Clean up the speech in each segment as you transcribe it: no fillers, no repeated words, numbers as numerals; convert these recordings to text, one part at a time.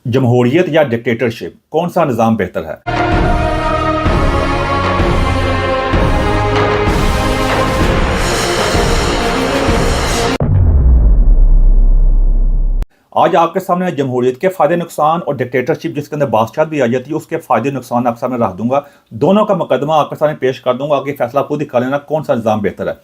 जमहूरियत या डिक्टेटरशिप, कौन सा निज़ाम बेहतर है? आज आपके सामने जमहूरियत के फ़ायदे नुकसान और डिक्टेटरशिप जिसके अंदर बादशाहत भी आ जाती है उसके फ़ायदे नुकसान आपके सामने रख दूंगा। दोनों का मुकदमा आपके सामने पेश कर दूंगा, आगे फैसला खुद दिखा लेना कौन सा निज़ाम बेहतर है।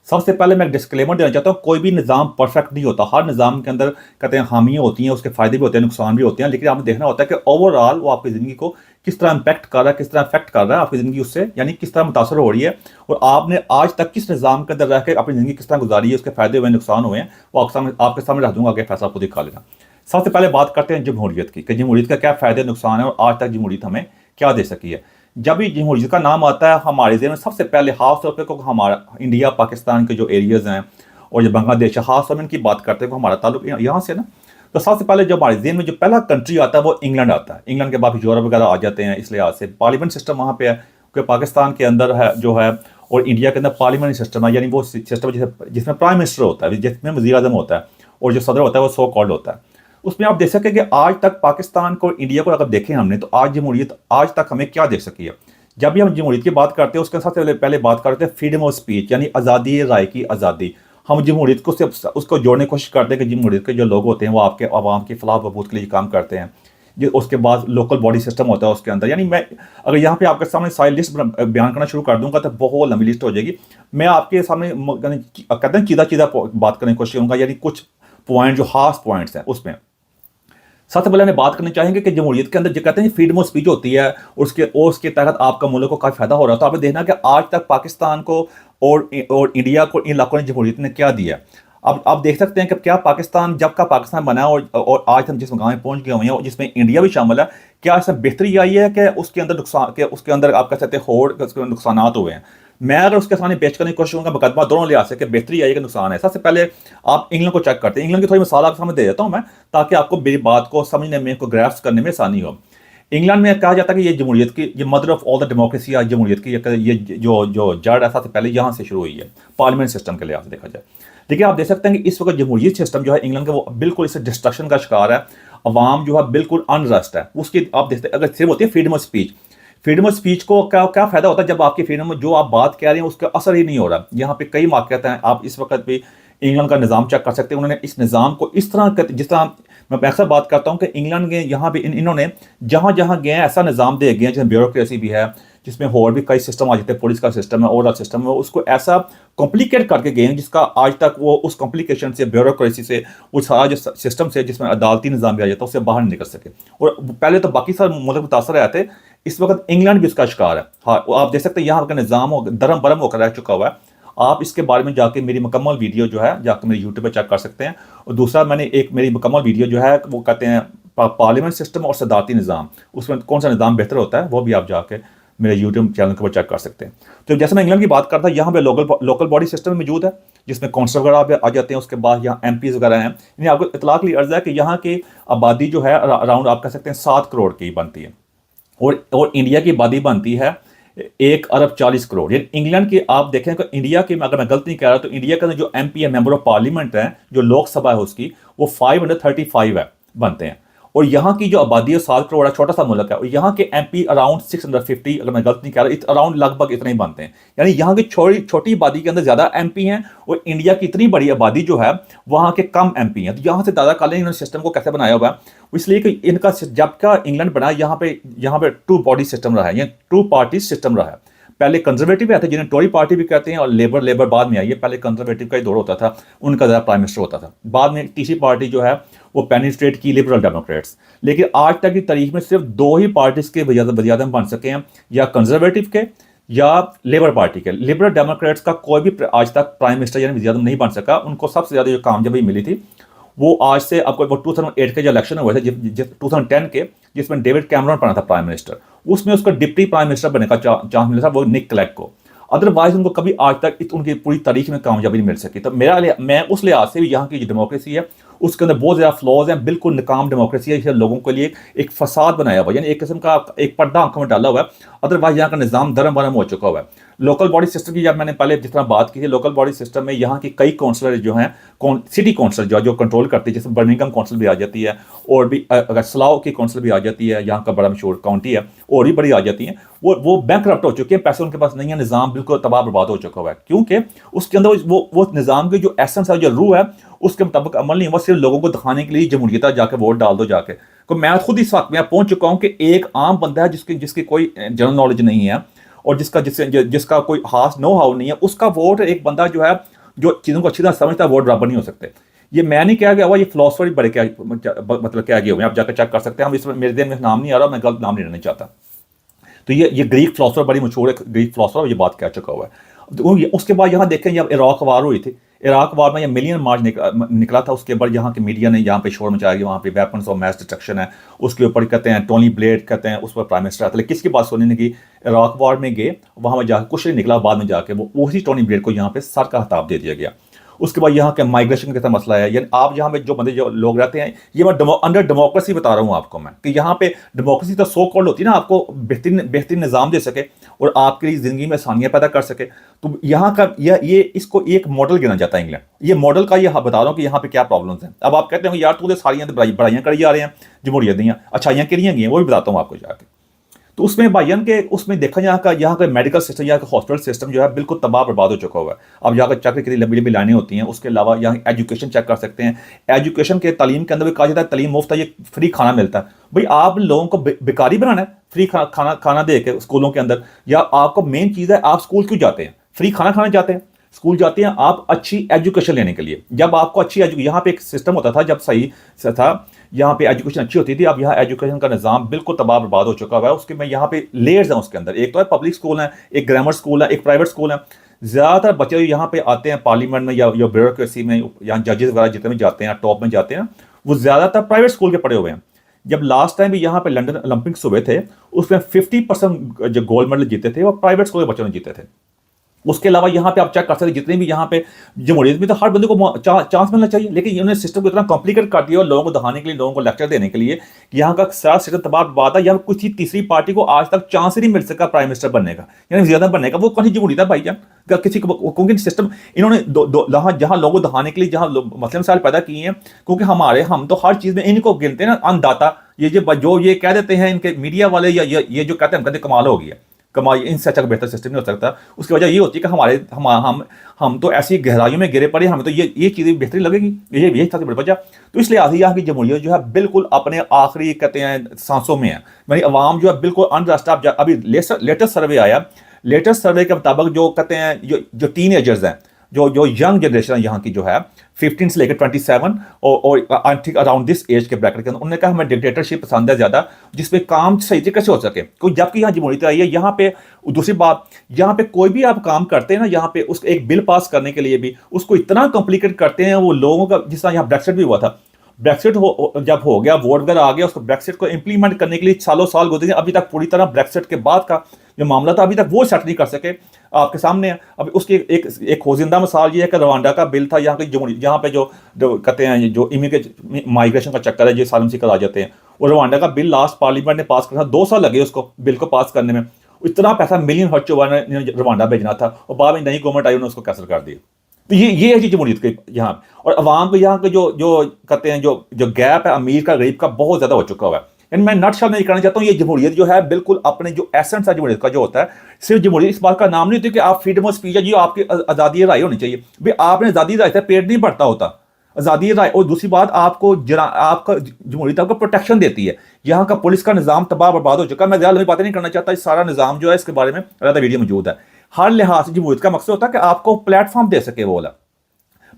सबसे पहले मैं एक डिस्क्लेमर देना चाहता हूँ, कोई भी निज़ाम परफेक्ट नहीं होता। हर निज़ाम के अंदर कहते हैं खामियाँ होती हैं, उसके फ़ायदे भी होते हैं, नुकसान भी होते हैं, लेकिन आपने देखना होता है कि ओवरऑल वो आपकी ज़िंदगी को किस तरह इम्पैक्ट कर रहा है, किस तरह इफेक्ट कर रहा है आपकी ज़िंदगी उससे, यानी किस तरह मुतासर हो रही है और आपने आज तक किस निज़ाम के अंदर रह के अपनी ज़िंदगी किस तरह गुजारी है, उसके फ़ायदे हुए नुकसान हुए हैं, वो आपके सामने रख दूंगा, आगे फैसला खुद दिखा लेना। सबसे पहले बात करते हैं जमहूरियत की कि जमहूरियत का क्या फ़ायदे नुकसान है और आज तक जमहूरियत हमें क्या दे सकी है। जब भी जमहूरियत का नाम आता है हमारे ज़हन में सबसे पहले खास तौर पे हमारा इंडिया पाकिस्तान के जो एरियाज़ हैं और जो बांग्लादेश है, खास तौर में इनकी बात करते हैं, हमारा ताल्लुक यहाँ से ना, तो सबसे पहले जो हमारे ज़हन में जो पहला कंट्री आता है वो इंग्लैंड आता है। इंग्लैंड के बाद यूरोप वगैरह आ जाते हैं, इस लिहाज से पार्लियामेंट सिस्टम वहाँ पे है क्योंकि पाकिस्तान के अंदर है जो है और इंडिया के अंदर पार्लियामेंट सिस्टम है, यानी वो सिस्टम जिसमें प्राइम मिनिस्टर होता है, जिसमें वज़ीर आज़म होता है और जो सदर होता है वो सो कॉल्ड होता है। उसमें आप देख सकें कि आज तक पाकिस्तान को इंडिया को अगर देखें हमने तो आज जमहूरियत आज तक हमें क्या दे सकी है। जब भी हम जमहूरियत की बात करते हैं उसके सबसे पहले बात करते हैं फ्रीडम ऑफ स्पीच, यानी आज़ादी राय की आज़ादी। हम जमहूरियत को सिर्फ उसको जोड़ने की कोशिश करते हैं कि जमहूरियत के जो लोग होते हैं वो आपके आवाम की फलाह बहबूद के लिए काम करते हैं। जो उसके बाद लोकल बॉडी सिस्टम होता है उसके अंदर, यानी मैं अगर यहाँ पे आपके सामने सारी लिस्ट बयान करना शुरू कर दूंगा तो बहुत लंबी लिस्ट हो जाएगी। मैं आपके सामने कहते हैं सीधा सीधा बात करने की कोशिश करूँगा, यानी कुछ पॉइंट जो खास पॉइंट्स हैं उसमें। सबसे पहले हमें बात करनी चाहेंगे कि जमहूरियत के अंदर जो कहते हैं फ्रीडम ऑफ स्पीच होती है उसके तहत आपका मुल्क को काफ़ी फायदा हो रहा है। तो आपने देखना कि आज तक पाकिस्तान को और इंडिया को इन इलाकों ने जमहूरियत ने क्या दिया। अब आप देख सकते हैं कि क्या पाकिस्तान जब का पाकिस्तान बना और आज हम जिस मुकाम में पहुंच गए हुए हैं जिसमें इंडिया भी शामिल है, क्या इसमें बेहतरी आई है कि उसके अंदर नुकसान के उसके अंदर आप कह सकते हैं होड़ उसके नुकसान हुए हैं। मैं अगर उसके सामने पेश करने की कोशिश करूँगा मुकदमा दोनों लिहाज से कि बेहतरी आई कि नुकसान है। सबसे पहले आप इंग्लैंड को चेक करते हैं। इंग्लैंड की थोड़ी मिसाल आपके सामने दे देता हूँ मैं, ताकि आपको मेरी बात को समझने में को ग्रास्प करने में आसानी हो। इंग्लैंड में कहा जाता है कि ये जमहूरियत की ये mother of all the democracy है, जमहूरियत की ये जो जड़ है सबसे पहले यहाँ से शुरू हुई है पार्लियामेंट सिस्टम के लिहाज से देखा जाए। लेकिन आप देख सकते हैं कि इस वक्त जमहूरियत सिस्टम जो है इंग्लैंड का वो बिल्कुल इससे डिस्ट्रक्शन का शिकार है। अवाम जो है बिल्कुल अनरेस्ट है। उसकी आप देखते हैं अगर सिर्फ होती है freedom of speech, freedom of speech को क्या क्या फायदा होता है जब आपकी फ्रीडम में जो आप बात कह रहे हैं उसका असर ही नहीं हो रहा। यहाँ पे कई वाक़यात हैं, आप इस वक्त भी इंग्लैंड का निज़ाम चेक कर सकते हैं। उन्होंने इस निज़ाम को इस तरह जिस तरह मैं अक्सर बात करता हूँ कि इंग्लैंड के यहाँ भी इन्होंने जहाँ जहाँ गए ऐसा निज़ाम दे गए जिसमें ब्यूरोक्रेसी भी है, जिसमें और भी कई सिस्टम आ जाते हैं, पुलिस का सिस्टम है, ओवरऑल सिस्टम है, उसको ऐसा कॉम्प्लिकेट करके गए हैं जिसका आज तक वो उस कॉम्प्लिकेशन से ब्यूरोक्रेसी से उस सारा जो सिस्टम से जिसमें अदालती निज़ाम भी आ जाता है उससे बाहर नहीं निकल सके। और पहले तो बाकी सारे मुल्क मुतासर रहे थे, इस वक्त इंग्लैंड भी उसका शिकार है। हाँ, आप देख सकते हैं यहाँ का निज़ाम दरम बरम होकर रह चुका हुआ है। आप इसके बारे में जाके मेरी मुकम्मल वीडियो जो है जाकर मेरे यूट्यूब पर चेक कर सकते हैं। और दूसरा मैंने एक मेरी मुकम्मल वीडियो जो है वो कहते हैं पार्लियामेंट सिस्टम और सदारती निज़ाम, उसमें कौन सा निज़ाम बेहतर होता है वो भी आप जाके मेरे यूट्यूब चैनल के ऊपर चेक कर सकते हैं। तो जैसे मैं इंग्लैंड की बात करता यहाँ पे लोकल बॉडी सिस्टम मौजूद है जिसमें कौंसल वगैरह आ जाते हैं। उसके बाद यहाँ MPs वगैरह हैं। यानी आपको इतला के लिए अर्ज़ है कि यहाँ की आबादी जो है अराउंड आप कह सकते हैं 7 करोड़ की बनती है और इंडिया की आबादी बनती है 1 अरब 40 करोड़। यानी इंग्लैंड की आप देखें कि इंडिया की अगर मैं गलती नहीं कह रहा तो इंडिया का जो MP है, मेंबर ऑफ पार्लियामेंट है, जो लोकसभा है उसकी वो 535 है बनते हैं। और यहाँ की जो आबादी है 7 करोड़ है, छोटा सा मुल्क है, और यहाँ के MP अराउंड 650, अगर मैं गलत नहीं कह रहा, अराउंड लगभग इतने ही बनते हैं। यानी यहाँ की छोटी आबादी के अंदर ज़्यादा MP हैं और इंडिया की इतनी बड़ी आबादी जो है वहाँ के कम MP हैं। तो यहाँ से दादा काले इन्होंने सिस्टम को कैसे बनाया हुआ है, इसलिए कि इनका जब का इंग्लैंड बना यहाँ पे 2 बॉडी सिस्टम रहा है, यानी 2 पार्टी सिस्टम रहा है। पहले कंजर्वेटिव आते जिन्हें टोरी पार्टी भी कहते हैं और लेबर बाद में आई है। पहले कंजर्वेटिव का ही दौर होता था, उनका ज़्यादा प्राइम मिनिस्टर होता था। बाद में तीसरी पार्टी जो है वो पेनिट्रेट की लिबरल डेमोक्रेट्स। लेकिन आज तक की तारीख में सिर्फ 2 ही पार्टीज के वज़ीर आज़म बन सके हैं, या कंजर्वेटिव के या लेबर पार्टी के। लिबरल डेमोक्रेट्स का कोई भी आज तक प्राइम मिनिस्टर यानी वज़ीर आज़म नहीं बन सका। उनको सबसे ज़्यादा जो कामयाबी मिली थी वो आज से आपको 2008 के जो इलेक्शन हुए थे 2010 के, जिसमें डेविड कैमरन बना था प्राइम मिनिस्टर, उसमें उसको डिप्टी प्राइम मिनिस्टर बनने का चांस मिला था वो निक क्लेग को। अदरवाइज उनको कभी आज तक उनकी पूरी तारीख में कामयाबी नहीं मिल सकी। तो मैं उस लिहाज से भी यहाँ की जो डेमोक्रेसी है उसके अंदर बहुत ज़्यादा फ्लॉज हैं, बिल्कुल नाकाम डेमोक्रेसी है, इसे लोगों के लिए एक फसाद बनाया हुआ है, यानी एक किस्म का एक पर्दा आंखों में डाला हुआ है। अदरवाइज यहाँ का निज़ाम धर्म भरम हो चुका हुआ है। लोकल बॉडी सिस्टम की जब मैंने पहले जिस तरह बात की थी, लोकल बॉडी सिस्टम में यहाँ की कई काउंसलर जो हैं, सिटी काउंसलर जो कंट्रोल करती है, जैसे बर्मिंघम काउंसिल भी आ जाती है, और भी अगर सलाओ की काउंसिल भी आ जाती है, यहाँ का बड़ा मशहूर काउंटी है, और भी बड़ी आ जाती हैं, वो बैंक करप्ट हो चुके हैं, पैसे उनके पास नहीं है, निज़ाम बिल्कुल तबाह बर्बाद हो चुका हुआ है, क्योंकि उसके अंदर वो निज़ाम की जो एसेंस है, जो रूह है, उसके मुताबिक अमल नहीं हुआ। सिर्फ लोगों को दिखाने के लिए जमहूरियत जाके वोट डाल दो जाके। तो मैं खुद इस वक्त में पहुंच चुका हूं कि एक आम बंदा है जिसकी कोई जनरल नॉलेज नहीं है, और जिसका कोई खास नो हाउ नहीं है, उसका वोट एक बंदा जो है जो चीज़ों को अच्छी तरह समझता है, वोट बराबर नहीं हो सकते। ये मैं नहीं कहा गया हुआ, ये फिलोसफर बड़े क्या मतलब क्या गए हुए हैं, आप जाकर चेक कर सकते हैं। हम इसमें मेरे दिन में नाम नहीं आ रहा, मैं गलत नाम नहीं लेना चाहता। तो ये ग्रीक फिलोसफर बड़ी मशहूर है, ग्रीक फिलोसफर, ये बात कह चुका हुआ है। तो उसके बाद यहाँ देखें, जब इराक वार हुई थी, इराक वार में ये मिलियन मार्च निकला था, उसके बाद यहाँ के मीडिया ने यहाँ पे शोर मचाया कि वहाँ पे वेपन्स ऑफ मैस डिस्ट्रक्शन है। उसके ऊपर कहते हैं टोनी ब्लेयर कहते हैं उस पर प्राइम मिनिस्टर आता है, किसकी बात सुनने ने की, इराक वार में गए, वहाँ में जाकर कुछ नहीं निकला, बाद में जाके वो उसी टोनी ब्लेयर को यहाँ पे सर का खिताब दे दिया गया। उसके बाद यहाँ के माइग्रेशन का मसला है, यानी आप यहाँ पे जो बंदे जो लोग रहते हैं, ये मैं अंडर डेमोक्रेसी बता रहा हूँ आपको मैं, कि यहाँ पे डेमोक्रेसी तो सो कॉल्ड होती है ना, आपको बेहतरीन निज़ाम दे सके और आपके लिए ज़िंदगी में आसानियाँ पैदा कर सके। तो यहाँ का ये इसको एक मॉडल गिना जाता है इंग्लैंड, ये मॉडल का ये बता रहा हूँ कि यहाँ पे क्या प्रॉब्लम्स हैं। अब आप कहते हैं यार तू तो सारी बड़ाइयाँ करी जा रहे हैं, जमहूरियत दी, अच्छाइयाँ करियाँ गई, वो भी बताता हूँ आपको जाके। तो उसमें भाईजान के उसमें देखा यहाँ का मेडिकल सिस्टम, यहाँ का हॉस्पिटल सिस्टम जो है बिल्कुल तबाह बर्बाद हो चुका हुआ है। अब यहाँ चेक कितनी लंबी लंबी लाइनें होती हैं। उसके अलावा यहाँ एजुकेशन चेक कर सकते हैं, एजुकेशन के तालीम के अंदर भी कहा जाता है तालीम मुफ्त है, ये फ्री खाना मिलता है। भाई आप लोगों को बेकारी बनाना है फ्री खाना दे के स्कूलों के अंदर, या आपको मेन चीज़ है आप स्कूल क्यों जाते हैं, फ्री खाना खाना जाते हैं, स्कूल जाते हैं आप अच्छी एजुकेशन लेने के लिए। जब आपको अच्छी यहाँ पे एक सिस्टम होता था, जब सही था, यहाँ पे एजुकेशन अच्छी होती थी। अब यहाँ एजुकेशन का निज़ाम बिल्कुल तबाह बर्बाद हो चुका हुआ है। उसके में यहाँ पे लेयर्स हैं उसके अंदर, एक तो है पब्लिक स्कूल है, एक ग्रामर स्कूल है, एक प्राइवेट स्कूल है। ज़्यादातर बच्चे यहाँ पे आते हैं पार्लियामेंट में या ब्यूरोक्रेसी में, यहाँ जजेस वगैरह जितने भी जाते हैं टॉप में जाते हैं, वो ज़्यादातर प्राइवेट स्कूल के पढ़े हुए हैं। जब लास्ट टाइम भी यहाँ पे लंदन ओलंपिक्स हुए थे, उसमें 50% जो गोल्ड मेडल जीते थे वो प्राइवेट स्कूल के बच्चों ने जीते थे। उसके अलावा यहाँ पे आप चेक कर सकते हैं, जितने भी यहाँ पे जमहूरियत में तो हर बंदे को चांस मिलना चाहिए, लेकिन इन्होंने सिस्टम को इतना कॉम्प्लिकेट कर दिया और लोगों को दिखाने के लिए, लोगों को लेक्चर देने के लिए कि यहाँ का सारा सिस्टम तबाह बर्बाद है। यहाँ किसी तीसरी पार्टी को आज तक चांस ही नहीं मिल सका प्राइम मिनिस्टर बनने का, यानी ज्यादा बनने का। वो कौन सी जमहूरियत है भाईजान, किसी को, क्योंकि सिस्टम इन्होंने जहाँ लोगों को दिखाने के लिए जहाँ मसले मसाइल पैदा किए हैं, क्योंकि हम तो हर चीज़ में इनको गिनते हैं ना अन्नदाता। ये जो ये कह देते हैं इनके मीडिया वाले, या ये जो कहते हैं, हम कहते कमाल हो गया, कमाई, इनसे अच्छा बेहतर सिस्टम नहीं हो सकता। उसकी वजह ये होती है कि हम तो ऐसी गहराइयों में गिरे पड़े, हमें तो ये चीज़ें बेहतरीन लगेगी, यही सबसे बड़ी वजह। तो इसलिए आधी यहाँ की जमहूरियत जो है बिल्कुल अपने आखिरी कहते हैं सांसों में है। यानी अवाम जो है बिल्कुल अनरेस्ट। अभी लेटेस्ट सर्वे आया, लेटेस्ट सर्वे के मुताबिक जो कहते हैं जो टीन एजर्स हैं, जो यंग जनरेशन यहाँ की जो है 15 से लेकर 27 और I think around this age के ब्रैकेट के अंदर, उन्होंने कहा हमें डिक्टेटरशिप पसंद है ज़्यादा, जिसपे काम सही तरीके से हो सके। क्योंकि जबकि यहाँ जमहूरियत आई है, यहाँ पे दूसरी बात, यहाँ पे कोई भी आप काम करते हैं ना, यहाँ पे उसको एक बिल पास करने के लिए भी उसको इतना कॉम्प्लिकेट करते हैं वो लोगों का। जिस तरह यहाँ ब्रेक्सिट भी हुआ था, ब्रेक्सिट जब हो गया, वोट वगैरह आ गया, उसको ब्रेक्सिट को इंप्लीमेंट करने के लिए सालों साल गुजरे, अभी तक पूरी तरह ब्रेक्सिट के बाद का जो मामला था अभी तक वो सेट नहीं कर सके। आपके सामने है अभी उसकी एक खोजिंदा मिसाल ये है कि रवांडा का बिल था, यहाँ की यहाँ पे जो कहते हैं जो माइग्रेशन का चक्कर है, जो सालम सीकर आ जाते हैं, और रवांडा का बिल लास्ट पार्लियामेंट ने पास करना 2 साल लगे उसको बिल को पास करने में। इतना पैसा मिलियन खर्च हुआ रवांडा भेजना था, और बाद में नई गवर्नमेंट आई, उन्होंने उसको कैंसिल कर दिया। तो ये है जी जमहूरियत के यहाँ। और अवाम को यहाँ के जो कहते हैं जो गैप है अमीर का गरीब का बहुत ज़्यादा हो चुका हुआ है। यानी मैं नटशल नहीं करना चाहता हूँ, ये जमहूरियत जो है बिल्कुल अपने जो एसेंस है जमहूरियत का जो होता है, सिर्फ जमहूरियत इस बात का नाम नहीं होती कि आप फ्रीडम ऑफ स्पीच है जी, आपकी आज़ादी राय होनी चाहिए। भाई आपने आज़ादी राय से पेट नहीं भरता होता, आज़ादी राय। और दूसरी बात, आपका जमहूरियत आपको प्रोटेक्शन देती है। यहाँ का पुलिस का निज़ाम तबाह बर्बाद हो चुका है। मैं ज़्यादा लंबी बातें नहीं करना चाहता, इस सारा निज़ाम जो है इसके बारे में ज़्यादा वीडियो मौजूद है। हर लिहाज से जमहूरियत का मकसद होता है कि आपको प्लेटफॉर्म दे सके। वो वाला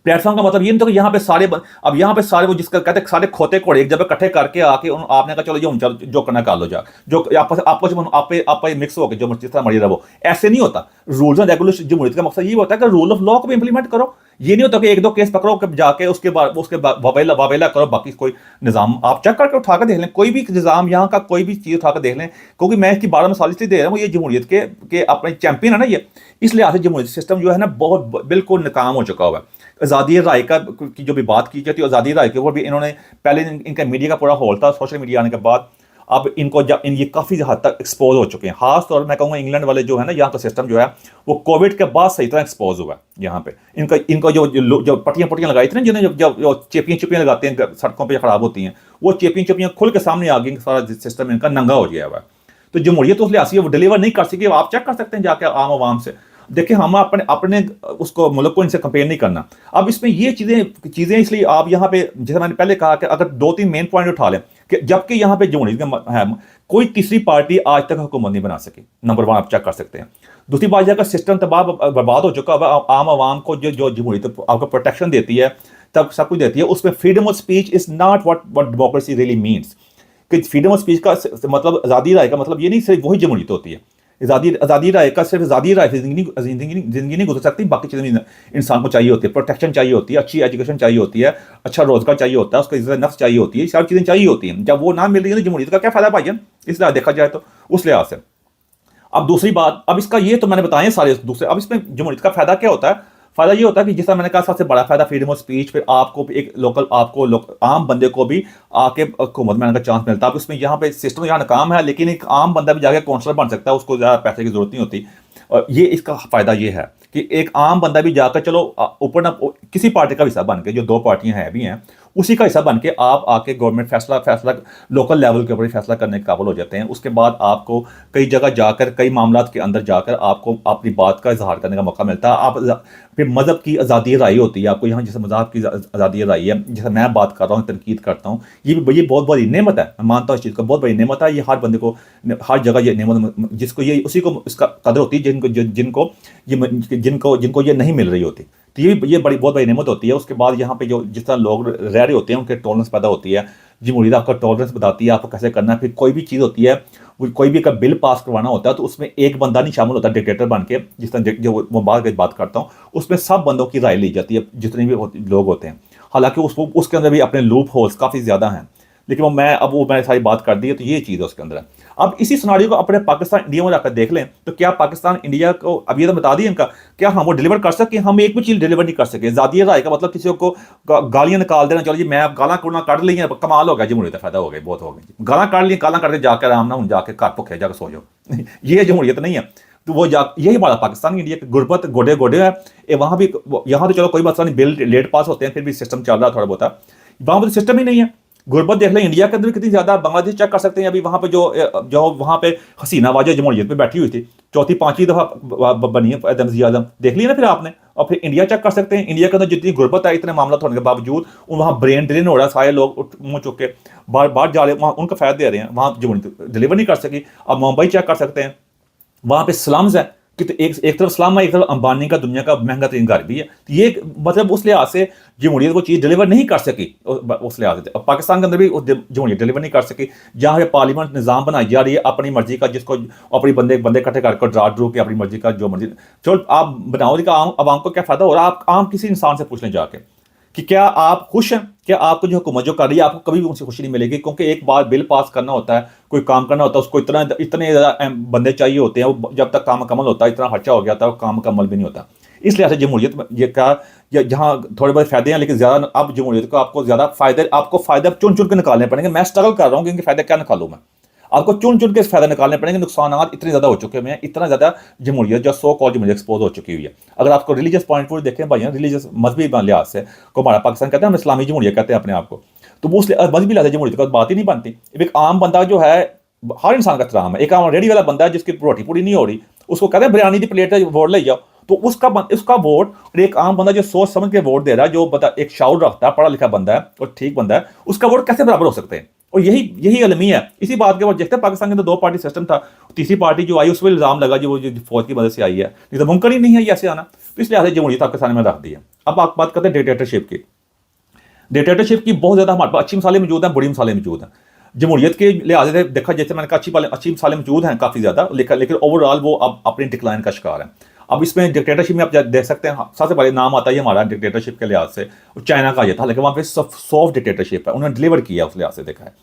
प्लेटफॉर्म का मतलब ये नहीं था कि यहाँ पे अब यहाँ पे सारे वो जिसका कहते हैं सारे खोते घोड़े एक जगह इकट्ठे करके आके आपने कहा चलो जो करना कर लो, जो आपस मिक्स हो गए जो जिस तरह मरी रहो। ऐसे नहीं होता। रूल्स एंड रेगुलेशन जमहूरियत का मकसद ये होता है कि रूल ऑफ लॉ को भी इंप्लीमेंट करो। ये नहीं होता कि 1-2 केस पकड़ो जाके उसके वावेला करो, बाकी कोई निज़ाम आप चेक करके उठा कर देख लें, कोई भी निज़ाम यहाँ का कोई भी चीज़ उठा कर देख लें। क्योंकि मैं इसकी 12 मिसाल इसलिए दे रहा हूँ, ये जमहूरियत के अपने चैंपियन है ना ये, इसलिए आज जमहूरियत सिस्टम जो है ना बहुत बिल्कुल नाकाम हो चुका हुआ है। आज़ादी राय का की जो भी बात की जाती है, आज़ादी राय के ऊपर भी इन्होंने पहले इनका मीडिया का पूरा हॉल था, सोशल मीडिया आने के बाद अब इनको जब ये काफ़ी हद तक एक्सपोज हो चुके हैं। खास तौर पर मैं कहूँगा इंग्लैंड वाले जो है ना, यहाँ का सिस्टम जो है वो कोविड के बाद सही तरह एक्सपोज हुआ है। यहाँ पे इनका जो पट्टियाँ लगाई थी ना, जिन्हें जब चेपियाँ लगाते हैं सड़कों पर खराब होती हैं, वो चेपियाँ खुल के सामने आ गई, सारा सिस्टम इनका नंगा हो गया हुआ है। तो जमहूरियत उस लिहाज से वो डिलीवर नहीं कर सकी। आप चेक कर सकते हैं जाके आम आवाम से, देखिए हम अपने अपने उसको मुल्क को इनसे कंपेयर नहीं करना। अब इसमें ये चीज़ें इसलिए आप यहाँ पे, जैसे मैंने पहले कहा कि अगर 2-3 मेन पॉइंट उठा लें कि जबकि यहाँ पे जमहूरियत है, कोई तीसरी पार्टी आज तक हुकूमत नहीं बना सकी, नंबर 1 आप चेक कर सकते हैं। दूसरी बात यह का सिस्टम तबाह बर्बाद हो चुका। अब आम आवाम को जो जमहूरियत आपको प्रोटेक्शन देती है, तब सब कुछ देती है, उसमें freedom of speech is not what democracy really means. कि फ्रीडम ऑफ स्पीच का मतलब, आज़ादी राय का मतलब ये नहीं सिर्फ वही जमहूरियत होती है। आज़ादी राय का सिर्फ आज़ादी राय से जिंदगी नहीं गुजर सकती, बाकी चीज़ें इंसान को चाहिए होती है। प्रोटेक्शन चाहिए होती है, अच्छी एजुकेशन चाहिए होती है, अच्छा रोजगार चाहिए होता है, उसको इज्जत नफ्स चाहिए होती है, सारी चीज़ें चाहिए होती हैं। जब वो ना मिल रही है तो जमहूरियत का क्या फ़ायदा भाईजान, इस लिहाज देखा जाए तो, उस लिहाज से। अब दूसरी बात, अब इसका ये तो मैंने बताया सारे दूसरे। अब इसमें जमहूरियत का फ़ायदा क्या होता है? फ़ायदा ये होता है कि जैसा मैंने कहा, सबसे बड़ा फ़ायदा फ्रीडम ऑफ स्पीच। फिर आपको एक आम बंदे को भी आके हुकूमत में आने का चांस मिलता है। अब इसमें यहाँ पे सिस्टम यहाँ नाकाम है, लेकिन एक आम बंदा भी जाके काउंसलर बन सकता है, उसको ज़्यादा पैसे की जरूरत नहीं होती। और ये इसका फ़ायदा ये है कि एक आम बंदा भी जाकर, चलो ऊपर ना किसी पार्टी का हिस्सा बन के, जो 2 पार्टियां हैं भी हैं, उसी का हिस्सा बन के आप आके गवर्नमेंट फैसला लोकल लेवल के ऊपर फैसला करने के काबिल हो जाते हैं। उसके बाद आपको कई जगह जाकर, कई मामलात के अंदर जाकर आपको अपनी बात का इजहार करने का मौका मिलता है। आप फिर मज़हब की आज़ादी राय होती है आपको यहाँ, जैसे मज़हब की आज़ादी राय है, जैसे मैं बात कर रहा हूँ, तनकीद करता हूँ, ये बहुत बड़ी नेमत है। मैं मानता हूँ इस चीज़ को, बहुत बड़ी नेमत है। ये हर बंदे को हर जगह ये नेमत, जिसको ये उसी को इसका कदर होती है, जिनको ये नहीं मिल रही होती। तो ये बहुत बड़ी नेमत होती है। उसके बाद यहाँ पे जो जिस तरह लोग रह रहे होते हैं, उनके टॉलरेंस पैदा होती है। जमहूरियत आपका टॉलरेंस बताती है आपको कैसे करना है। फिर कोई भी चीज़ होती है, कोई भी का बिल पास करवाना होता है, तो उसमें एक बंदा नहीं शामिल होता डिक्टेटर बन के, जिस तरह जो मैं बात करता हूँ, उसमें सब बंदों की राय ली जाती है, जितने भी लोग होते हैं। हालांकि उसके अंदर भी अपने लूप होल्स काफ़ी ज़्यादा हैं, लेकिन मैंने सारी बात कर दी है। तो ये चीज़ है उसके अंदर। अब इसी सिनारियो को अपने पाकिस्तान इंडिया में जाकर देख लें, तो क्या पाकिस्तान इंडिया को, अब ये तो बता दिए इनका, क्या हम वो डिलीवर कर सके? हम एक भी चीज़ डिलीवर नहीं कर सके। आज़ादी राय का मतलब किसी को गालियाँ निकाल देना, चलो जी मैं गाला कुड़ना काट ली, कमाल हो गया, जमहूरियत फ़ायदा हो गया, बहुत हो गया। गाला काट ली, गाला काट के जाकर आराम ना जाके घर भुखे जाकर सो जाओ ये जमहूरियत नहीं है। तो वो यही बात पाकिस्तान इंडिया की गुरबत गोडे गोडे है। वहाँ भी, यहाँ तो चलो कोई मसला नहीं, बिल लेट पास होते हैं, फिर भी सिस्टम चल रहा है थोड़ा बहुत। वहाँ पर सिस्टम ही नहीं है। गुरबत देख लें इंडिया के अंदर कितनी ज़्यादा। बांग्लादेश चेक कर सकते हैं, अभी वहाँ पे जो वहाँ पे हसीना वाजह जमहूरियत पे बैठी हुई थी, 4th-5वीं दफ़ा बनी है वज़ीर आज़म, देख लिया ना फिर आपने। और फिर इंडिया चेक कर सकते हैं, इंडिया के अंदर जितनी गुरबत है, इतने मामला होने के बावजूद वहाँ ब्रेन ड्रेन हो रहा है, सारे लोग मुँह चुक के बाहर जा रहे हैं, वहाँ उनका फ़ायदा दे रहे हैं, वहाँ जमहूरियत डिलीवर नहीं कर सकी। अब मुंबई चेक कर सकते हैं, वहाँ पे स्लम्स है कि तो एक तरफ स्लम है, एक तरफ अंबानी का दुनिया का महंगा तरीन घर भी है। तो ये मतलब उस लिहाज से जमहूरियत वो चीज़ डिलीवर नहीं कर सकी, उस लिहाज से। अब पाकिस्तान के अंदर भी जमहूरियत डिलीवर नहीं कर सकी, जहाँ पे पार्लियामेंट निज़ाम बनाई जा रही है अपनी मर्जी का, जिसको अपनी बंदे इकट्ठे करके ड्रू के अपनी मर्जी का जो मर्जी, चलो आप बनाओ, आवाम को क्या फ़ायदा हो रहा है? आप आम किसी इंसान से पूछ लें जाके कि क्या आप खुश हैं? क्या आपको जो हुकूमत जो कर रही है, आपको कभी भी उनसे खुशी नहीं मिलेगी, क्योंकि एक बार बिल पास करना होता है, कोई काम करना होता है, उसको इतने ज़्यादा बंदे चाहिए होते हैं, वो जब तक काम मुकम्मल होता है, इतना खर्चा हो गया था, वो काम मुकम्मल भी नहीं होता। इस लिहाज से जमहूरियत ये का, जहाँ थोड़े बहुत फ़ायदे हैं, लेकिन ज़्यादा अब जमहूरियत को आपको फ़ायदे चुन चुन के निकालने पड़ेंगे। मैं स्ट्रगल कर रहा हूँ कि इनके फ़ायदे क्या निकालूँ मैं, आपको चुन चुन के फ़ायदा निकालने पड़ेंगे। नुकसान इतने ज़्यादा हो चुके हैं, इतना ज़्यादा जमहूरियत जो सो कॉल जमहूरियत एक्सपोज हो चुकी हुई है। अगर आपको रिलीजियस पॉइंट पर देखें भाई, रिलीजियस मजहबी लिहाज से को हमारा पाकिस्तान कहते हैं, हम इस्लामी जमहूरियत कहते हैं अपने आप को, तो वो मजहबी लिहाज से जमहूरियत की बात ही नहीं बनती। एक आम बंदा जो है, हर इंसान का एहतराम है। एक आम रेडी वाला बंदा है जिसकी रोटी पूरी नहीं हो रही, उसको कहते हैं बिरयानी की प्लेट है, वोट ले जाओ, तो उसका वोट, और एक आम बंदा जो सोच समझ के वोट दे रहा है, जो एक शाउर रखता है, पढ़ा लिखा बंदा है और ठीक बंदा है, उसका वोट कैसे बराबर हो सकते हैं? और यही अलमी है। इसी बात के बाद देखते हैं पाकिस्तान के अंदर 2 पार्टी सिस्टम था, तीसरी पार्टी जो आई उस पर इल्ज़ाम लगा जो फौज की मदद से आई है, नहीं तो मुमकिन ही नहीं है ऐसे आना। तो इस लिहाज से जमहूरियत आपके सामने में रख दी है। अब आप बात करते हैं डिक्टेटरशिप की। डिक्टेटरशिप की बहुत ज़्यादा हमारे पास अच्छी मिसालें मौजूद हैं, बुरी मिसालें मौजूद हैं। जमहूरियत के लिहाज से देखा, जैसे मैंने कहा, अच्छी मिसालें मौजूद हैं काफ़ी ज़्यादा, लेकिन ओवरऑल वो अब अपनी डिक्लाइन का शिकार है। अब इसमें डिक्टेटरशिप में आप देख सकते हैं, सबसे पहले नाम आता है हमारा डिक्टेटरशिप के लिहाज से, चाइना का ये था, लेकिन वहाँ पे सॉफ्ट डिक्टेटरशिप है, उन्होंने डिलीवर किया उस लिहाज से देखा है।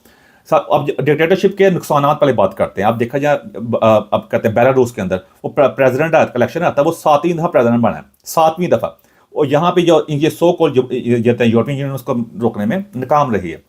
अब डिक्टेटरशिप के नुकसान पहले बात करते हैं। आप देखा जाए, अब कहते हैं बेलारूस के अंदर वो प्रेसिडेंट इलेक्शन आता है, वो 7वीं दफ़ा प्रेसिडेंट बना है, 7वीं दफ़ा। और यहाँ पे जो ये सो कॉल्ड यूरोपियन यूनियन उसको रोकने में नाकाम रही है।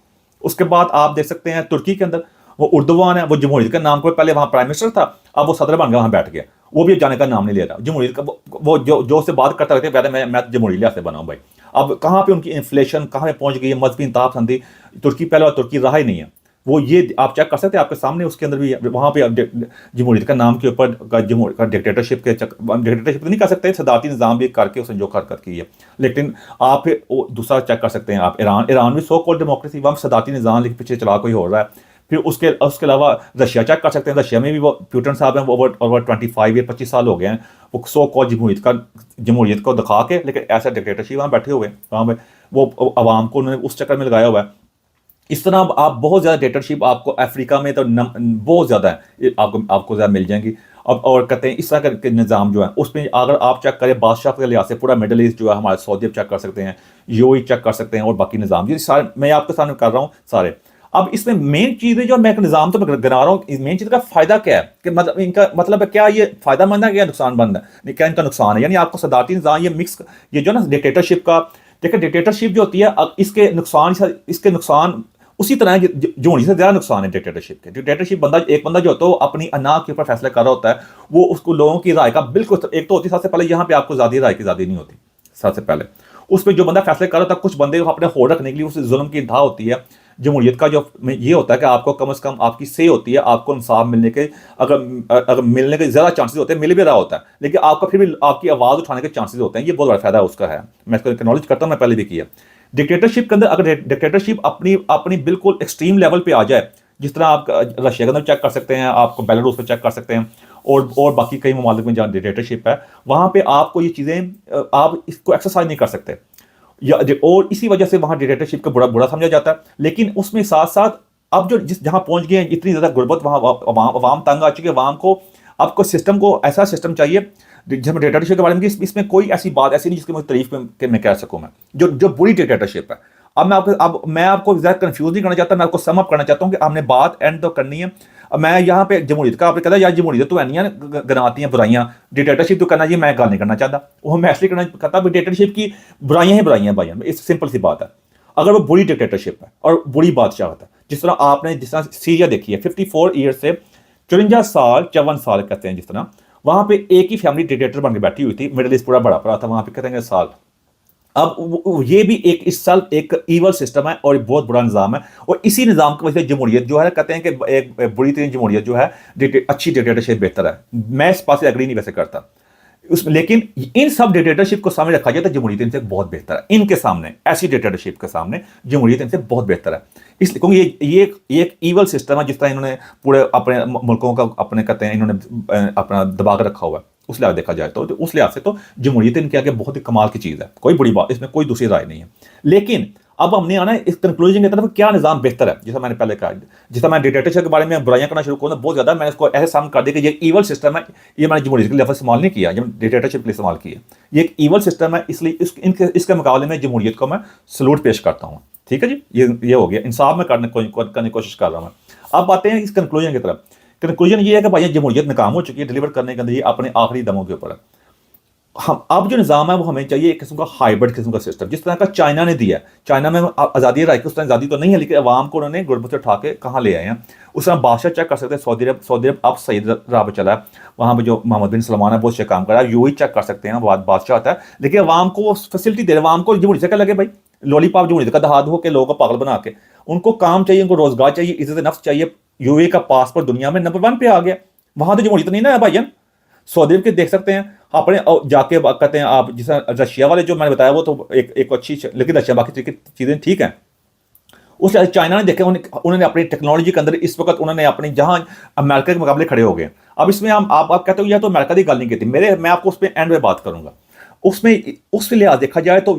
उसके बाद आप देख सकते हैं तुर्की के अंदर वो उर्दुवान है, वो जमहूरियत का नाम को पहले वहाँ प्राइम मिनिस्टर था, अब वो सदर बन गया, वहाँ बैठ गया, वो भी जाने का नाम नहीं ले रहा। जमहूरियत का वो जो उससे बात करता रहता है, कहता है मैं जमहूरी लिहाज से बना हूँ भाई। अब कहाँ पे उनकी इन्फ्लेशन कहाँ पे पहुँच गई है, मजहबी इंतहापसंदी, तुर्की पहले तुर्की रहा ही नहीं है। वो ये आप चेक कर सकते हैं आपके सामने, उसके अंदर भी वहाँ पे जमहूरियत का नाम के ऊपर का डिक्टेटरशिप के डिक्टेटरशिप तो नहीं कर सकते, सदारती निज़ाम भी करके उसने जो हरकत की है। लेकिन आप दूसरा चेक कर सकते हैं आप ईरान भी सो कॉल्ड डेमोक्रेसी, वहाँ सदारती निज़ाम लेकिन पीछे चला कोई हो रहा है। फिर उसके अलावा रशिया चेक कर सकते हैं, रशिया में भी वो पुतिन साहब हैं, वो ओवर 25 साल हो गए हैं, वो सो कॉल्ड जमहूरियत को दिखा के, लेकिन ऐसा डिक्टेटरशिप वहाँ बैठे हुए हैं, वहाँ पे वो आवाम को उन्होंने उस चक्कर में लगाया हुआ है। इस तरह आप बहुत ज़्यादा डिक्टेटरशिप आपको अफ्रीका में तो बहुत ज़्यादा है, आपको ज़्यादा मिल जाएंगी। अब और कहते हैं इस तरह के निज़ाम जो है उसमें अगर आप चेक करें बादशाह के लिहाज से पूरा मिडल ईस्ट जो है हमारे सऊदी चेक कर सकते हैं, यूएई चेक कर सकते हैं, और बाकी निज़ाम ये सारे मैं आपके सामने कर रहा हूँ सारे। अब इसमें मेन चीज़ें जो मैं एक निज़ाम तो मैं गिना रहा हूँ, मेन चीज़ का फ़ायदा क्या है कि मतलब इनका मतलब है क्या ये फ़ायदा है, क्या नुकसानमंद है, क्या इनका नुकसान है। यानी आपको सदारती निज़ाम ये मिक्स, ये जो ना डिक्टेटरशिप का, देखिए डिक्टेटरशिप जो होती है इसके नुकसान उसी तरह जमहूरियत से ज़्यादा नुकसान है डिक्टेटरशिप के। डिक्टेटरशिप एक बंदा जो होता है वो अपनी अना के ऊपर फैसला कर रहा होता है, वो उसको लोगों की राय का बिल्कुल, एक तो होती है सबसे पहले यहाँ पे आपको ज़्यादा राय की ज़्यादा नहीं होती, सबसे पहले उस पर जो बंदा फैसला कर रहा होता है, कुछ बंदे अपने होड़ रखने के लिए उस जुल्म की इंतहा होती है। जमहूरियत का जो ये होता है कि आपको कम से कम आपकी से होती है, आपको इंसाफ मिलने के अगर मिलने के ज़्यादा चांसेस होते हैं, मिल भी रहा होता है, लेकिन आपका फिर भी आपकी आवाज़ उठाने के चांसेस होते हैं। ये बहुत बड़ा फायदा उसका है, मैं इसको एक्नॉलेज करता हूँ, मैं पहले भी किया। डिक्टेटरशिप के अंदर अगर डिक्टेटरशिप अपनी बिल्कुल एक्सट्रीम लेवल पे आ जाए, जिस तरह आप रशिया के अंदर चेक कर सकते हैं, आपको बेलारूस पे चेक कर सकते हैं, और बाकी कई ममालिक में जहाँ डिक्टेटरशिप है, वहाँ पे आपको ये चीज़ें आप इसको एक्सरसाइज नहीं कर सकते, और इसी वजह से वहाँ डिक्टेटरशिप का बुरा समझा जाता है। लेकिन उसमें साथ साथ अब जो जहाँ पहुँच गए हैं, इतनी ज़्यादा गुर्बत, वहाँ अवाम तंग आ चुकी है, अवाम को आपको सिस्टम को ऐसा सिस्टम चाहिए जिसमें डिक्टेटरशिप के बारे में इसमें कोई ऐसी बात ऐसी नहीं जिसकी मुझे तारीफ में कह सकूं मैं, जो बुरी डिक्टेटरशिप है। अब मैं आपको ज़्यादा कंफ्यूज नहीं करना चाहता, मैं आपको सम अप करना चाहता हूं कि हमने बात एंड तो करनी है। अब मैं यहाँ पे जमहूरियत का आपने कहता यार जमहूरियत तो एनियाँ गनाती हैं बुराइयाँ, डिक्टेटरशिप तो करना, ये मैं गल नहीं करना चाहता, वो मैं इसलिए करना चाहता डिक्टेटरशिप की बुराइयाँ ही बुराइयाँ भाई, इस सिंपल सी बात है। अगर वो बुरी डिक्टेटरशिप है और बुरी बादशाहत है, जिस तरह सीरिया देखी है 54 ईयर से 54 साल कहते हैं, जिस तरह वहां पे एक ही फैमिली डिक्टेटर बन के बैठी हुई थी, मिडिल ईस्ट पूरा बड़ा पड़ा था, वहां पे कहते हैं साल। अब ये भी एक ईवल सिस्टम है और बहुत बुरा निज़ाम है, और इसी निज़ाम की वजह से जमहूरियत जो है कहते हैं कि एक बुरी तरीन जमहूरियत जो है, अच्छी डिक्टेटरशिप बेहतर है। मैं इस पास से एग्री नहीं वैसे करता उसमें, लेकिन इन सब डिक्टेटरशिप को सामने रखा जाए तो जमहूरियत इनसे बहुत बेहतर है। इनके सामने, ऐसी डिक्टेटरशिप के सामने जमहूरियत इनसे बहुत बेहतर है, इसलिए क्योंकि ये एक ईवल सिस्टम है, जिस तरह इन्होंने पूरे अपने मुल्कों का अपने कहते हैं इन्होंने अपना दबा कर रखा हुआ है। उस लिहाज देखा जाए तो उस लिहाज से तो जमहूरियत इनके आगे बहुत ही कमाल की चीज़ है, कोई बड़ी बात, इसमें कोई दूसरी राय नहीं है। लेकिन अब हमने आना है इस कंक्लूजन की तरफ, क्या निज़ाम बेहतर है। जैसा मैंने पहले कहा, जिस मैं डिक्टेटरशिप के बारे में बुराइयां करना शुरू करूँ बहुत ज़्यादा, मैंने इसको ऐसे सामने कर दिया कि ये ईवल सिस्टम है, ये मैंने जमहूरियत के लिए इस्तेमाल नहीं किया, जब डिक्टेटरशिप के लिए इस्तेमाल किया, ये एक ईवल सिस्टम है, इसलिए इसके मुकाबले में जमहूरियत को मैं सलूट पेश करता हूँ। ठीक है जी, ये हो गया, इंसाफ में करने की कोशिश कर रहा हूँ मैं। अब आते हैं इस कंक्लूजन की तरफ। कंक्लूजन ये है कि भाई जमहूरियत नाकाम हो चुकी है, डिलीवर करने के अंदर ये अपने आखिरी दमों के ऊपर है। हम अब जो निज़ाम है वो हमें चाहिए एक किस्म का हाइब्रिड किस्म का सिस्टम, जिस तरह का चाइना ने दिया है। चाइना में आज़ादी राय की उस तरह आज़ादी तो नहीं है, लेकिन अवाम को उन्होंने गुरबत से उठा के कहाँ ले आए हैं। उस तरह बादशाह चेक कर सकते हैं, सऊदी अरब अब सही राह पर चला है, वहाँ पर जो मोहम्मद बिन सलमान है बहुत अच्छे काम कर रहा है। यूएई चेक कर सकते हैं, बादशाह आता है, लेकिन अवाम को वो फैसिलिटी दे रहे हैं। अवाम को जमहूरियत से क्या लगे भाई, लॉलीपॉप जमहूरियत का दहाद हो के लोगों को पागल बना के, उनको काम चाहिए, उनको रोजगार चाहिए, इज्जत नफ्स चाहिए। यूएई का पासपोर्ट दुनिया में नंबर 1 पे आ गया, वहाँ तो जमहूरियत नहीं ना भाईजान। सऊदी अरब के देख सकते हैं अपने जाके कहते हैं आप, जिस रशिया वाले जो मैंने बताया वो तो एक अच्छी, लेकिन रशिया बाकी चीज़ें ठीक हैं। उस चाइना ने देखा, उन्होंने अपनी टेक्नोलॉजी के अंदर इस वक्त उन्होंने अपनी जहां अमेरिका के मुकाबले खड़े हो गए। अब इसमें आप कहते हो या तो अमेरिका की गल नहीं कहती, मैं आपको उस पर एंड में बात करूंगा। उस लिहाज देखा जाए तो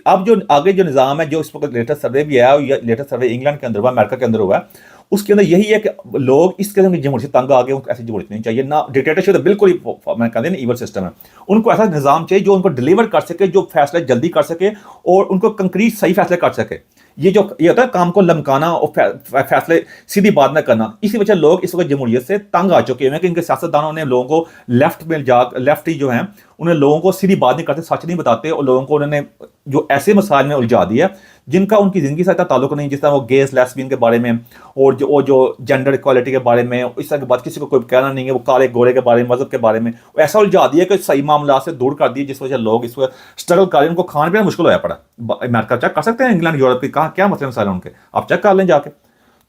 अब जो आगे जो निज़ाम है, जो इस वक्त लेटेस्ट सर्वे भी आया, लेटेस्ट सर्वे इंग्लैंड के अंदर हुआ, अमेरिका के अंदर हुआ, उसके अंदर यही है कि लोग इस किस्म की जमहूरियत से तंग आ गए, उनको ऐसी जमहूरियत नहीं चाहिए ना। डिक्टेटरशिप तो बिल्कुल ही मैं कहते हैं ईवल सिस्टम है। उनको ऐसा निज़ाम चाहिए जो उनको डिलीवर कर सके, जो फैसले जल्दी कर सके और उनको कंक्रीट सही फैसले कर सके। ये होता है काम को लमकाना और फैसले सीधी बात ना करना। इसी वजह लोग इस वक्त जमहूरियत से तंग आ चुके हैं कि इनके सियासतदानों ने लोगों को लेफ्ट ही जो है उन्हें लोगों को सीधी बात नहीं करते, सच नहीं बताते, और लोगों को उन्होंने जो ऐसे मसाइल में उलझा दिया जिनका उनकी ज़िंदगी से इतना ताल्लुक नहीं, जिस तरह वो गेस लेस्बियन के बारे में और जो जेंडर इक्वालिटी के बारे में, इस तरह की बात किसी को कोई कहना नहीं है, वो काले गोरे के बारे में, मजहब के बारे में ऐसा उलझा दिया कि सही मामला से दूर कर दिए, जिस वजह से लोग इस वजह स्ट्रगल कर रहे हैं, उनको खाने पीना मुश्किल होया पड़ा। अमेरिका चेक कर सकते हैं, इंग्लैंड यूरोप के कहाँ क्या मसले मसाइल उनके, आप चेक कर लें जाके।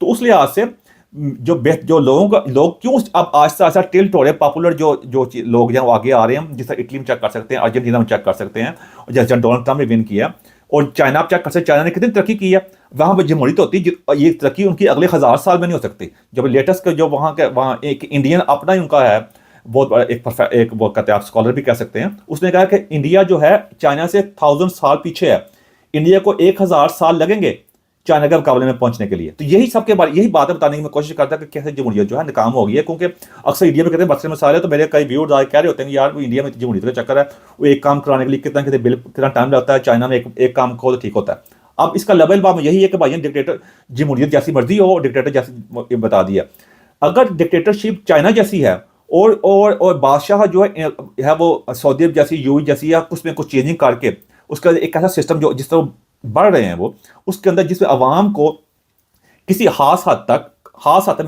तो उस लिहाज से जो लोग क्यों अब आहिस्ता आहिस्ता टिल्ट हो रहे हैं, पॉपुलर जो लोग हैं वो आगे आ रहे हैं, जिस तरह इटली में चेक कर सकते हैं, अर्जेंटीना में चेक कर सकते हैं, और जैसे डोनाल्ड ट्रंप ने विन किया, और चाइना आप चेक कर सकते हैं, चाइना ने कितनी तरक्की की है, वहाँ पर जमहूरियत होती, ये तरक्की उनकी अगले 1000 साल में नहीं हो सकती। जब लेटेस्ट जो वहाँ एक इंडियन अपना ही उनका है बहुत बड़ा एक वो कहते हैं, आप स्कॉलर भी कह सकते हैं, उसने कहा कि इंडिया जो है चाइना से 1000 साल पीछे है, इंडिया को 1000 साल लगेंगे चाइना के मुकाबले में पहुंचने के लिए। तो यही बातें बताने की मैं कोशिश करता कि कैसे जमहूरियत जो है नाकाम हो गई है, क्योंकि अक्सर इंडिया में कहते हैं मसले मसाले, तो मेरे कई व्यूअर्स आए कह रहे होते हैं यार वो इंडिया में जमहूरियत का चक्कर है, वो एक काम कराने के लिए कितना बिल कितना टाइम लगता है, चाइना में एक काम को तो ठीक होता है। अब इसका लेवल बात यही है कि भाई डिक्टेटर जमहूरियत जैसी मर्जी हो, डिक्टेटर जैसी बता दिया। अगर डिक्टेटरशिप चाइना जैसी है और बादशाह जो है वो सऊदी अरब जैसी, यूएई जैसी, या उसमें कुछ चेंजिंग करके उसका एक ऐसा सिस्टम जो जिस तरह बढ़ रहे हैं वो, उसके अंदर जिसमें अवाम को किसी खास हद तक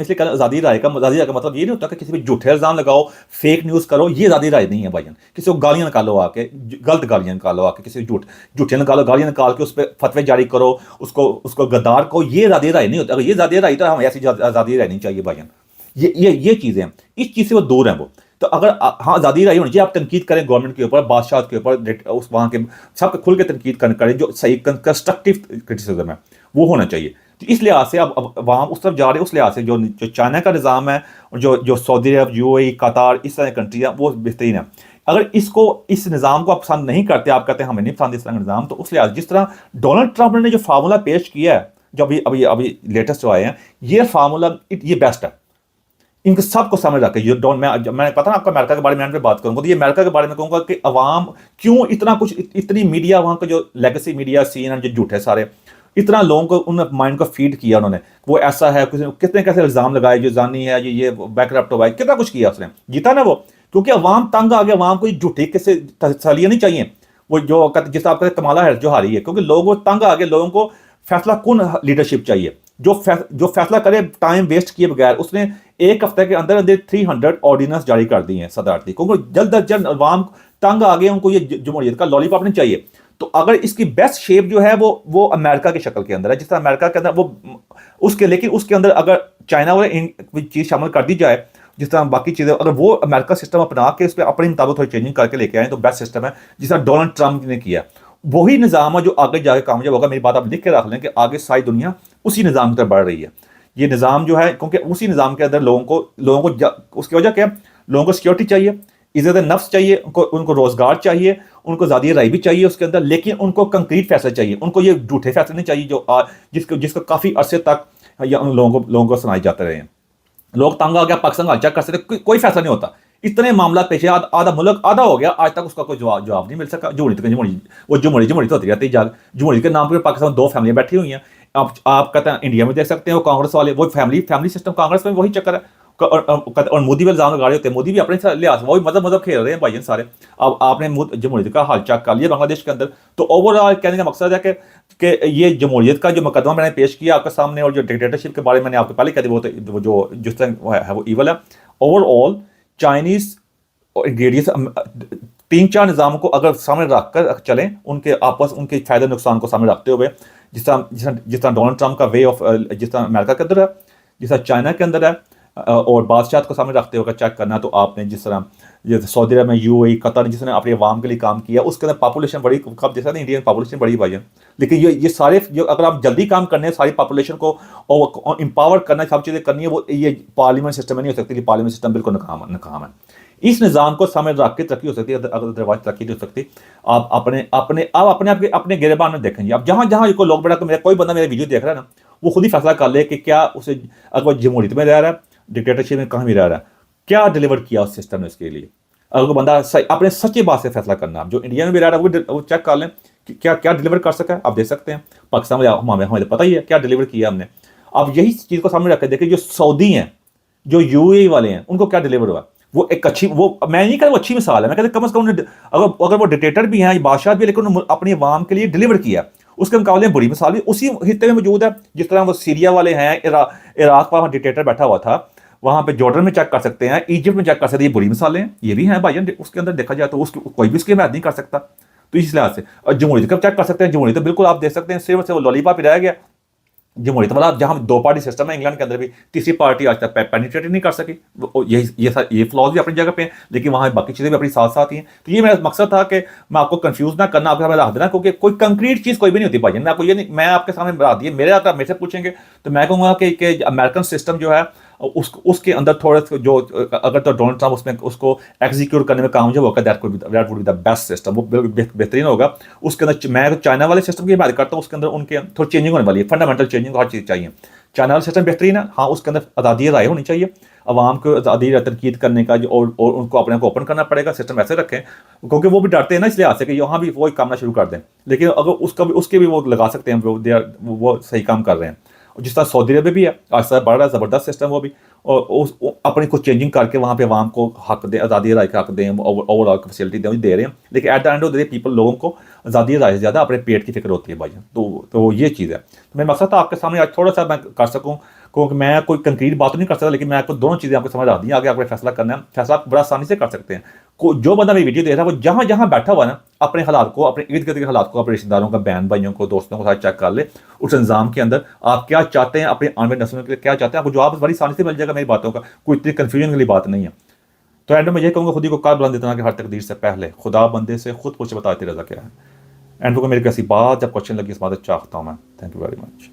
इसलिए आज़ादी राय का मतलब ये नहीं होता कि किसी भी झूठे इल्ज़ाम लगाओ, फेक न्यूज़ करो, ये आज़ादी राय नहीं है भाईजान। किसी को गालियाँ निकालो आके, गलत गालियाँ निकालो आके, किसी झूठे निकालो, गालियाँ निकाल के उस पर फतवे जारी करो, उसको गद्दार को, ये आज़ादी राय नहीं होता। अगर ये आज़ादी राय तो हम ऐसी आज़ादी राय नहीं चाहिए भाईजान। ये चीज़ें हैं, इस चीज़ से वो दूर हैं वो। तो अगर हाँ आज़ादी रही होनी चाहिए, आप तनकीद करें गवर्नमेंट के ऊपर, बादशाह के ऊपर, उस वहाँ के सब खुल के तनकीद करें, जो सही कंस्ट्रक्टिव क्रिटिसिज्म है वो होना चाहिए। तो इस लिहाज से अब वहाँ उस तरफ जा रहे हैं, उस लिहाज से जो चाइना का निज़ाम है, और जो सऊदी अरब, यूएई, कतार, इस तरह की कंट्री है वो बेहतरीन है। अगर इस निज़ाम को आप पसंद नहीं करते, आप कहते हैं हमें नहीं पसंद इस तरह का निज़ाम, तो उस लिहाज जिस तरह डोनाल्ड ट्रंप ने जो फार्मूला पेश किया है, जो अभी लेटेस्ट जो आए हैं, ये फार्मूला ये बेस्ट है। इनको सबको समझ रखा है। मैं पता ना आपको अमेरिका के बारे में बात करूंगा, तो ये अमेरिका के बारे में कहूंगा कि अवाम क्यों इतना कुछ, इतनी मीडिया वहाँ का जो लेगेसी मीडिया सीन जो झूठे सारे, इतना लोगों को उन माइंड को फीड किया उन्होंने, वो ऐसा है, कितने कैसे इल्ज़ाम लगाए, जो जानी है ये बैकरप्ट हुआ है, कितना कुछ किया उसने, जीता ना वो, क्योंकि अवाम तंग आ गया। अवाम को झूठी किससे तसलियाँ नहीं चाहिए, वो जो जिस आप कहते कमाला है जो हारी है, क्योंकि लोगों तंग आ गए, लोगों को फैसला कौन लीडरशिप चाहिए जो फैसला करे टाइम वेस्ट किए बगैर। उसने एक हफ्ते के अंदर अंदर 300 ऑर्डिनेंस जारी कर दिए हैं सदारती, क्योंकि जल्द अज जल्द अवाम तंग आ गए, उनको ये जमहूरियत का लॉलीपॉप नहीं चाहिए। तो अगर इसकी बेस्ट शेप जो है वो अमेरिका की शक्ल के अंदर है, जिस तरह अमेरिका के अंदर वो लेकिन उसके अंदर अगर चाइना वाले चीज़ शामिल कर दी जाए, जिस तरह बाकी चीज़ें, अगर वो अमेरिका सिस्टम अपना के उस पर अपने मुताबिक थोड़ी चेंजिंग करके लेके आए तो बेस्ट सिस्टम है, जिस तरह डोनाल्ड ट्रंप ने किया। वही निज़ाम है जो आगे जाके कामयाब होगा। मेरी बात आप लिख के रख लें कि आगे सारी दुनिया उसी निज़ाम की तरफ बढ़ रही है। ये निज़ाम जो है, क्योंकि उसी निज़ाम के अंदर लोगों को उसकी वजह क्या है, लोगों को सिक्योरिटी चाहिए, इज़्ज़त नफ्स चाहिए, उनको रोज़गार चाहिए, उनको ज़्यादा राय भी चाहिए उसके अंदर, लेकिन उनको कंक्रीट फैसले चाहिए। उनको ये झूठे फैसले नहीं चाहिए जिसको काफ़ी अरसे तक लोगों को सुनाए जाते रहे हैं। लोग तंग आ गया, पाकिस्तान का चेक कर सकते, कोई फैसला नहीं होता, इतने मामला पेश है, आधा मुल्क आधा हो गया, आज तक उसका कोई जवाब नहीं मिल सका। जमहूरियत होती रहती है, जमहूरियत के नाम पर पाकिस्तान में 2 फैमिलियाँ बैठी हुई हैं। आप कहते हैं इंडिया में देख सकते हैं, वो कांग्रेस वाले, वो फैमिली सिस्टम कांग्रेस में वही चक्कर है। और मोदी पे इल्जाम लगा रहे होते हैं, मोदी भी अपने लिहाज वही मजहब खेल रहे हैं भाई सारे। अब आपने जमहूरियत का हाल चेक कर लिया बांग्लादेश के अंदर। तो ओवरऑल कहने का मकसद है कि ये जमहूरियत का जो मुकदमा मैंने पेश किया आपके सामने, और जो डिक्टेटरशिप के बारे में मैंने आपको पहले कह दिया, वो जो जिस तरह है वो ईवल है। ओवरऑल चाइनीज इंग्रेडिएंट्स 3-4 निज़ामों को अगर सामने रख कर चलें, उनके फायदे नुकसान को सामने रखते हुए, जिस तरह डोनाल्ड ट्रंप का वे ऑफ, जिस तरह अमेरिका के अंदर है, जिस तरह चाइना के अंदर है, और बादशाह को सामने रखते हुए चेक करना, तो आपने जिस तरह जैसे सऊदी अरब में, यूएई, कतर, जिसने अपने अवाम के लिए काम किया, उसके अंदर पॉपुलेशन बड़ी कब, जैसा इंडियन पॉपुलेशन बड़ी भाई है, लेकिन ये सारे जो अगर आप जल्दी काम करने हैं, सारी पॉपुलेशन को एम्पावर करना, सब चीज़ें करनी है, वो ये पार्लियामेंट सिस्टम में नहीं हो सकती। पार्लियामेंट सिस्टम बिल्कुल नाकाम है। इस निज़ाम को सामने रख के तरक्की हो सकती है, अदरवाइज तरक्की नहीं हो सकती। आप अपने गिरबान में देखेंगे, आप जहाँ को लोग बड़ा कोई बंदा मेरा वीडियो देख रहा है ना, वो खुद ही फैसला कर ले कि क्या उसे, अगर वो जमहूरियत में रह रहा है, डिक्टेटरशिप में कहाँ भी रह रहा है, क्या डिलीवर किया उस सिस्टम ने उसके लिए। अगर कोई बंदा अपने सच्ची बात से फैसला करना, जो इंडिया में भी रह रहा है वो चेक कर लें कि क्या डिलीवर कर सका है। आप देख सकते हैं पाकिस्तान में हमें पता ही है क्या डिलीवर किया हमने। आप यही चीज़ को सामने रख कर देखिए, जो सऊदी हैं, जो यूएई वाले हैं, उनको क्या डिलीवर हुआ। वो एक अच्छी, वो मैं नहीं कहता वो अच्छी मिसाल है, मैं कहता कम से कम अगर वो डिक्टेटर भी हैं, बादशाह भी, लेकिन उन्होंने अपनी आवाम के लिए डिलीवर किया, उसके मुकाबले में बुरी मिसाल भी उसी हिस्से में मौजूद है। जिस तरह वो सीरिया वाले हैं, इराक पर डिक्टेटर बैठा हुआ था, वहां पे जॉर्डन में चेक कर सकते हैं, इजिप्ट में चेक कर सकते हैं, ये बुरी मिसालें हैं, ये भी हैं भाईजान। उसके अंदर देखा जाए तो उसकी कोई भी उसकी हिमायत नहीं कर सकता। तो इस लिहाज से, और जमहूरियत कब चेक कर सकते हैं, जमहूरियत तो बिल्कुल आप देख सकते हैं सिर्फ से वो लॉलीपॉप ही रह गया। जमहूरियत वाला जहां दो पार्टी सिस्टम है इंग्लैंड के अंदर भी, तीसरी पार्टी आज तक पेनिट्रेट नहीं कर सकी। ये फ्लॉज भी अपनी जगह पे हैं, लेकिन वहां बाकी चीजें भी अपनी साथ साथ ही हैं। तो ये मेरा मकसद था कि मैं आपको कंफ्यूज ना करना, आपके सामने रख देना, क्योंकि कोई कंक्रीट चीज कोई भी नहीं होती भाई। मैं आपको ये नहीं, मैं आपके सामने रख दिए, मेरे आकर मेरे से पूछेंगे तो मैं कहूंगा कि अमेरिकन सिस्टम जो है उसके अंदर थोड़े जो, अगर तो डोनाल्ड ट्रंप उसमें उसको एग्जीक्यूट करने में कामयाब होगा, that would be the best system, वो बेहतरीन होगा। उसके अंदर मैं चाइना वाले सिस्टम की बात करता हूँ, उसके अंदर उनके थोड़ी चेंजिंग होने वाली है, फंडामेंटल चेंजिंग हर चीज़ चाहिए। चाइना वाला सिस्टम बेहतरीन है, हाँ, उसके अंदर आज़ादी राय होनी चाहिए, अवाम को आज़ादी तनकीद करने का, और उनको अपने को ओपन करना पड़ेगा, सिस्टम ऐसे रखें, क्योंकि वो भी डरते हैं ना इसलिए से कि यहाँ भी वो काम ना शुरू कर दें। लेकिन अगर उसके भी वो लगा सकते हैं, वो सही काम कर रहे हैं। जिस तरह सऊदी अरब भी है, आज बड़ा रहा है, ज़बरदस्त सिस्टम वो भी, और अपनी कुछ चेंजिंग करके वहाँ पे आवाम को हक दें, आज़ादी राय का हक दें, ओवरऑल फैसिलिटी दे रहे हैं। लेकिन at the end of the day people, लोगों को आज़ादी राय से ज़्यादा अपने पेट की फिक्र होती है भाई। तो ये चीज़ है। तो मेरा मकसद था आपके सामने आज थोड़ा सा मैं कर सकूँ, क्योंकि मैं कोई कंक्रीट बात नहीं कर सकता, लेकिन मैं आपको दोनों चीज़ें आपको समझ आ दी, आगे आपको फैसला करना है, फैसला आप बड़ा आसानी से कर सकते हैं। जो बंदा मेरी वीडियो देख रहा है, वो जहाँ जहाँ बैठा हुआ ना, अपने हालात को, अपने इर्द गिर्द के हालात को, अपने रिश्तेदारों का, बहन भाइयों को, दोस्तों को साथ चेक कर ले, उस निज़ाम के अंदर आप क्या चाहते हैं, अपने आने वाली नस्लों के लिए क्या चाहते हैं, आपको जवाब बड़ी आसानी से मिल जाएगा मेरी बातों का, कोई इतनी कन्फ्यूजन वाली बात नहीं है। तो एंड में ये कहूँगा, खुद ही को कार बुलंद इतना कि हर तकदीर से पहले खुदा बंदे से खुद पूछे, बता तेरी रज़ा क्या है। एंड को मेरी कैसी बात, जब क्वेश्चन लगी इस बात चाहता हूँ मैं। Thank you very much.